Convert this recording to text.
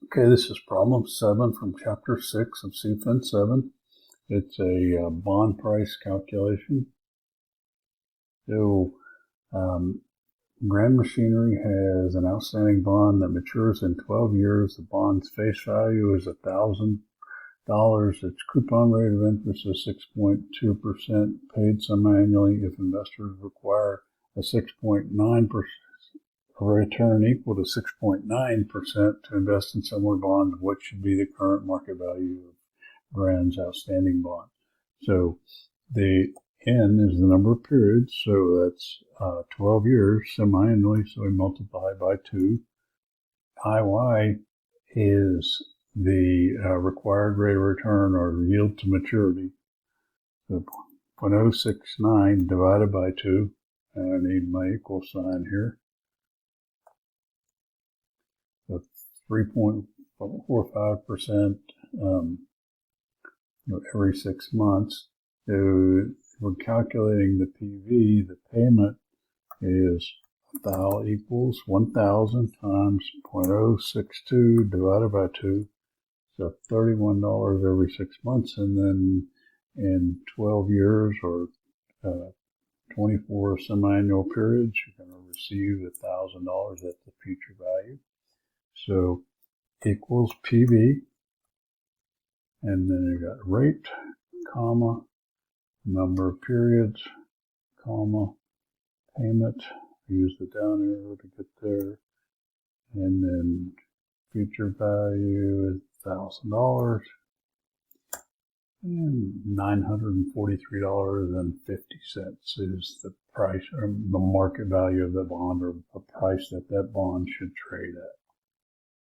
Okay, this is problem 7 from chapter 6 of CFIN7. It's a bond price calculation. So, Grand Machinery has an outstanding bond that matures in 12 years. The bond's face value is $1,000. Its coupon rate of interest is 6.2%, paid semi-annually. If investors require a 6.9% return equal to 6.9% to invest in similar bonds, what should be the current market value of Grand's outstanding bond? So the N is the number of periods, so that's 12 years semi-annually, so we multiply by 2. IY is the required rate of return or yield to maturity. So 0.069 divided by 2, and I need my equal sign here. So 3.45% every 6 months. So we're calculating the PV. The payment is equals 1,000 times 0.062 divided by 2. So $31 every 6 months, and then in 12 years or 24 semi-annual periods, you're going to receive $1,000 at the future value. So equals PV, and then you got rate, comma, number of periods, comma, payment. Use the down arrow to get there, and then future value is $1,000 and $943.50 is the price or the market value of the bond, or the price that bond should trade at.